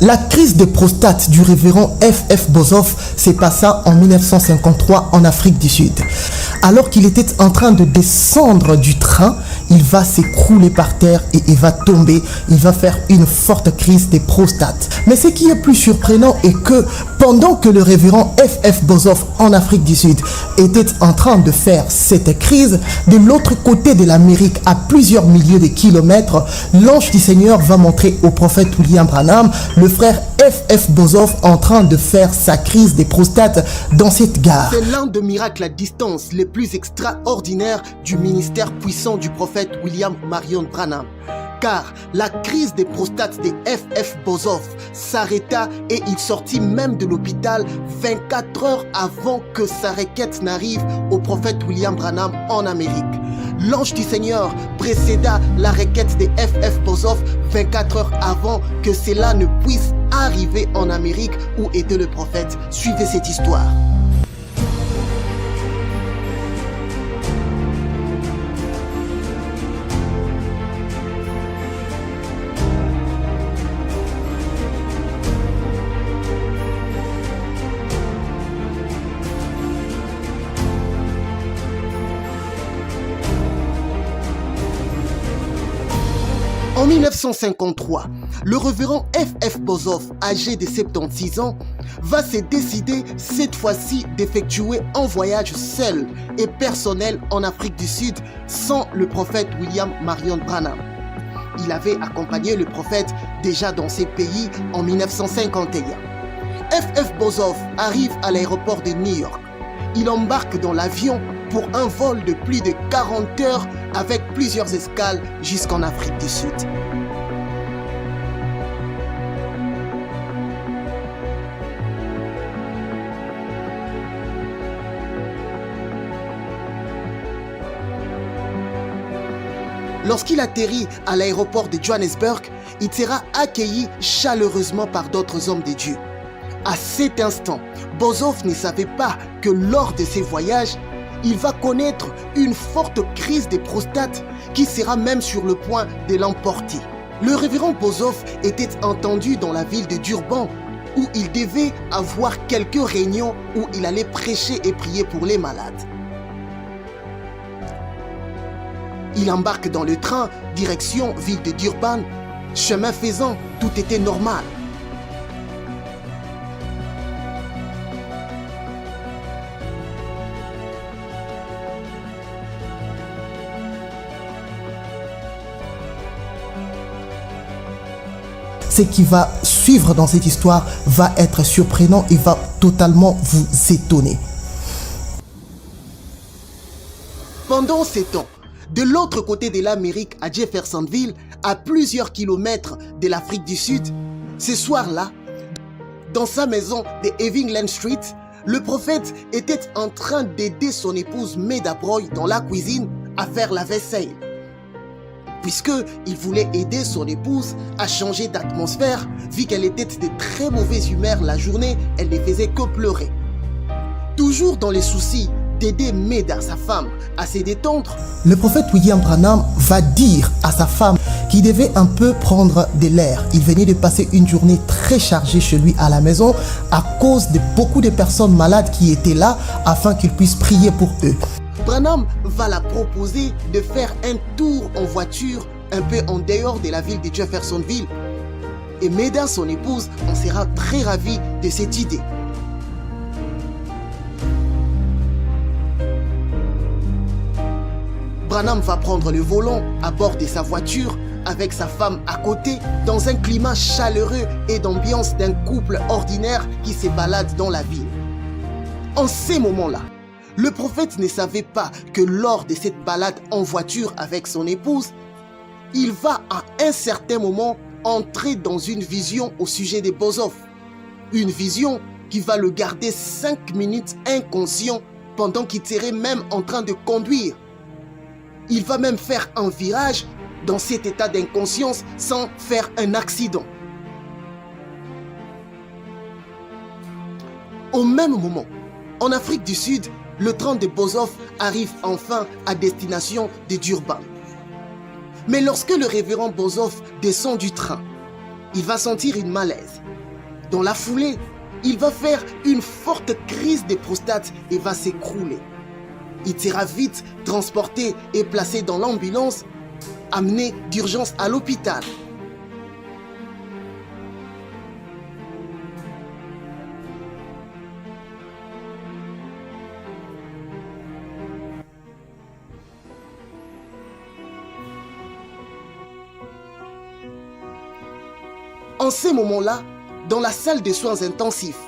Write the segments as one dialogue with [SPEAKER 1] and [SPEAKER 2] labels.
[SPEAKER 1] La crise de prostate du révérend F.F. Boshoff s'est passée en 1953 en Afrique du Sud. Alors qu'il était en train de descendre du train, il va s'écrouler par terre et il va tomber. Il va faire une forte crise de prostate. Mais ce qui est plus surprenant est que pendant que le révérend F.F. Boshoff en Afrique du Sud était en train de faire cette crise, de l'autre côté de l'Amérique, à plusieurs milliers de kilomètres, l'ange du Seigneur va montrer au prophète William Branham le frère F.F. Boshoff en train de faire sa crise des prostates dans cette gare.
[SPEAKER 2] C'est l'un des miracles à distance les plus extraordinaires du ministère puissant du prophète William Marion Branham. Car la crise des prostates de F.F. Boshoff s'arrêta et il sortit même de l'hôpital 24 heures avant que sa requête n'arrive au prophète William Branham en Amérique. L'ange du Seigneur précéda la requête de F.F. Boshoff 24 heures avant que cela ne puisse arriver en Amérique où était le prophète. Suivez cette histoire. En 1953, le révérend F.F. Boshoff, âgé de 76 ans, va se décider cette fois-ci d'effectuer un voyage seul et personnel en Afrique du Sud sans le prophète William Marion Branham. Il avait accompagné le prophète déjà dans ces pays en 1951. F.F. Boshoff arrive à l'aéroport de New York. Il embarque dans l'avion pour un vol de plus de 40 heures avec plusieurs escales jusqu'en Afrique du Sud. Lorsqu'il atterrit à l'aéroport de Johannesburg, il sera accueilli chaleureusement par d'autres hommes de Dieu. À cet instant, Boshoff ne savait pas que lors de ses voyages, il va connaître une forte crise de prostate qui sera même sur le point de l'emporter. Le révérend Boshoff était entendu dans la ville de Durban où il devait avoir quelques réunions où il allait prêcher et prier pour les malades. Il embarque dans le train, direction ville de Durban. Chemin faisant, tout était normal.
[SPEAKER 1] Ce qui va suivre dans cette histoire va être surprenant et va totalement vous étonner.
[SPEAKER 2] Pendant ces temps, de l'autre côté de l'Amérique, à Jeffersonville, à plusieurs kilomètres de l'Afrique du Sud, ce soir-là, dans sa maison de Evelyn Street, le prophète était en train d'aider son épouse Meda Broy dans la cuisine à faire la vaisselle. Puisqu'il voulait aider son épouse à changer d'atmosphère, vu qu'elle était de très mauvaise humeur la journée, elle ne faisait que pleurer. Toujours dans les soucis d'aider Meda, sa femme, à se détendre,
[SPEAKER 1] le prophète William Branham va dire à sa femme qu'il devait un peu prendre de l'air. Il venait de passer une journée très chargée chez lui à la maison à cause de beaucoup de personnes malades qui étaient là afin qu'il puisse prier pour eux.
[SPEAKER 2] Branham va la proposer de faire un tour en voiture un peu en dehors de la ville de Jeffersonville. Et Meda, son épouse, en sera très ravie de cette idée. Branham va prendre le volant à bord de sa voiture avec sa femme à côté dans un climat chaleureux et d'ambiance d'un couple ordinaire qui se balade dans la ville. En ces moments-là, le prophète ne savait pas que lors de cette balade en voiture avec son épouse, il va à un certain moment entrer dans une vision au sujet de Boshoff. Une vision qui va le garder 5 minutes inconscient pendant qu'il serait même en train de conduire. Il va même faire un virage dans cet état d'inconscience sans faire un accident. Au même moment, en Afrique du Sud, le train de Boshoff arrive enfin à destination de Durban. Mais lorsque le révérend Boshoff descend du train, il va sentir une malaise. Dans la foulée, il va faire une forte crise de prostate et va s'écrouler. Il sera vite transporté et placé dans l'ambulance, amené d'urgence à l'hôpital. En ces moments-là, dans la salle de soins intensifs,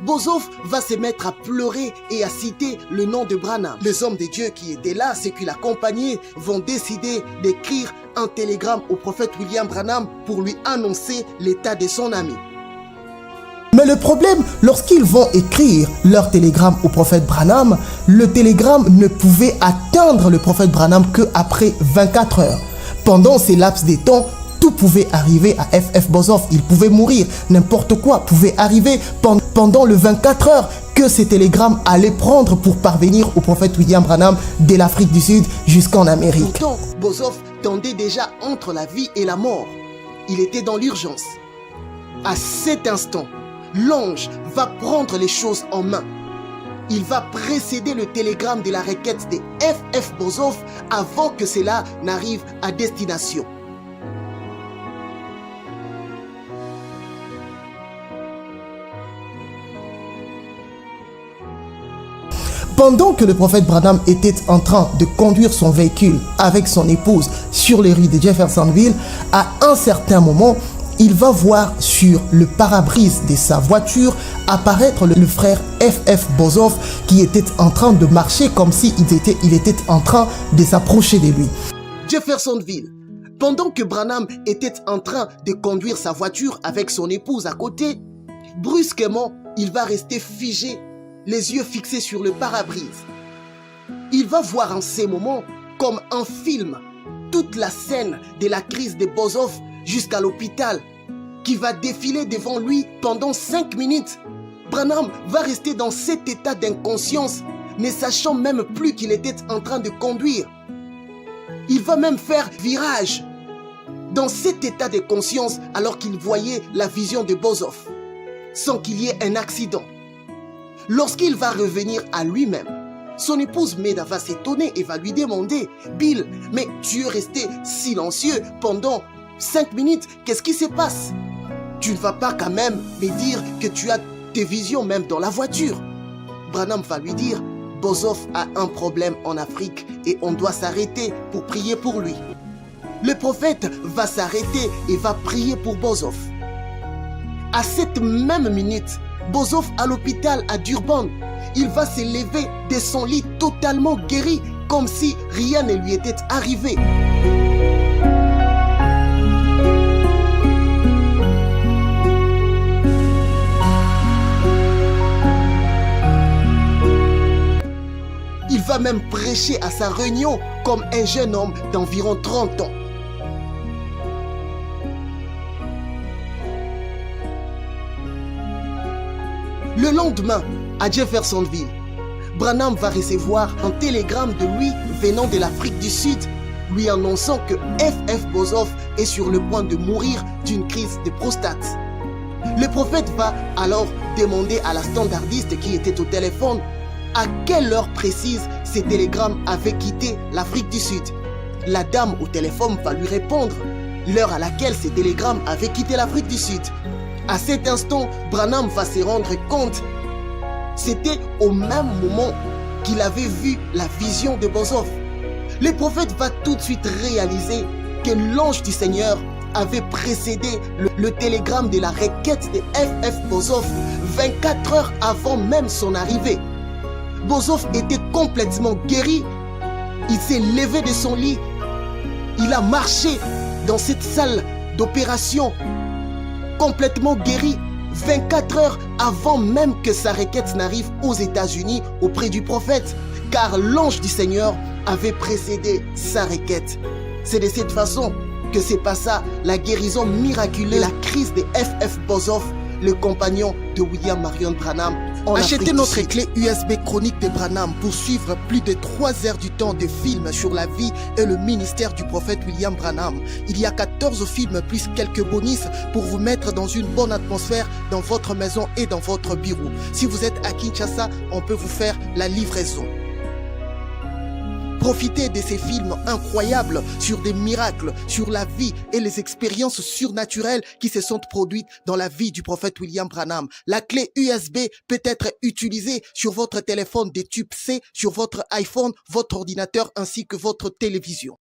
[SPEAKER 2] Boshoff va se mettre à pleurer et à citer le nom de Branham. Les hommes de Dieu qui étaient là, ceux qui l'accompagnaient, vont décider d'écrire un télégramme au prophète William Branham pour lui annoncer l'état de son ami.
[SPEAKER 1] Mais le problème, lorsqu'ils vont écrire leur télégramme au prophète Branham, le télégramme ne pouvait atteindre le prophète Branham qu'après 24 heures. Pendant ces laps de temps, tout pouvait arriver à F.F. Boshoff. Il pouvait mourir. N'importe quoi pouvait arriver pendant le 24 heures que ces télégrammes allaient prendre pour parvenir au prophète William Branham de l'Afrique du Sud jusqu'en Amérique.
[SPEAKER 2] Pourtant, Boshoff tendait déjà entre la vie et la mort. Il était dans l'urgence. À cet instant, l'ange va prendre les choses en main. Il va précéder le télégramme de la requête de F.F. Boshoff avant que cela n'arrive à destination.
[SPEAKER 1] Pendant que le prophète Branham était en train de conduire son véhicule avec son épouse sur les rues de Jeffersonville, à un certain moment, il va voir sur le pare-brise de sa voiture apparaître le frère F.F. Boshoff qui était en train de marcher comme s'il était en train de s'approcher de lui.
[SPEAKER 2] Jeffersonville. Pendant que Branham était en train de conduire sa voiture avec son épouse à côté, brusquement, il va rester figé, les yeux fixés sur le pare-brise. Il va voir en ces moments, comme un film, toute la scène de la crise de Boshoff jusqu'à l'hôpital, qui va défiler devant lui pendant 5 minutes. Branham va rester dans cet état d'inconscience, ne sachant même plus qu'il était en train de conduire. Il va même faire virage dans cet état de conscience alors qu'il voyait la vision de Boshoff, sans qu'il y ait un accident. Lorsqu'il va revenir à lui-même, son épouse Meda va s'étonner et va lui demander « Bill, mais tu es resté silencieux pendant 5 minutes, qu'est-ce qui se passe? Tu ne vas pas quand même me dire que tu as tes visions même dans la voiture ?» Branham va lui dire « Boshoff a un problème en Afrique et on doit s'arrêter pour prier pour lui. » Le prophète va s'arrêter et va prier pour Boshoff. À cette même minute, Boshoff à l'hôpital à Durban, il va se lever de son lit totalement guéri, comme si rien ne lui était arrivé. Il va même prêcher à sa réunion comme un jeune homme d'environ 30 ans. Le lendemain, à Jeffersonville, Branham va recevoir un télégramme de lui venant de l'Afrique du Sud, lui annonçant que F.F. Boshoff est sur le point de mourir d'une crise de prostate. Le prophète va alors demander à la standardiste qui était au téléphone à quelle heure précise ces télégrammes avaient quitté l'Afrique du Sud. La dame au téléphone va lui répondre l'heure à laquelle ces télégrammes avaient quitté l'Afrique du Sud. À cet instant, Branham va se rendre compte. C'était au même moment qu'il avait vu la vision de Boshoff. Le prophète va tout de suite réaliser que l'ange du Seigneur avait précédé le télégramme de la requête de F.F. Boshoff 24 heures avant même son arrivée. Boshoff était complètement guéri. Il s'est levé de son lit. Il a marché dans cette salle d'opération complètement guéri 24 heures avant même que sa requête n'arrive aux États-Unis auprès du prophète, car l'ange du Seigneur avait précédé sa requête. C'est de cette façon que se passa la guérison miraculeuse, la crise de F.F. Boshoff, le compagnon de William Marion Branham, en Achetez notre clé USB Chronique de Branham pour suivre plus de 3 heures du temps de films sur la vie et le ministère du prophète William Branham. Il y a 14 films plus quelques bonus pour vous mettre dans une bonne atmosphère dans votre maison et dans votre bureau. Si vous êtes à Kinshasa, on peut vous faire la livraison. Profitez de ces films incroyables sur des miracles, sur la vie et les expériences surnaturelles qui se sont produites dans la vie du prophète William Branham. La clé USB peut être utilisée sur votre téléphone de type C, sur votre iPhone, votre ordinateur ainsi que votre télévision.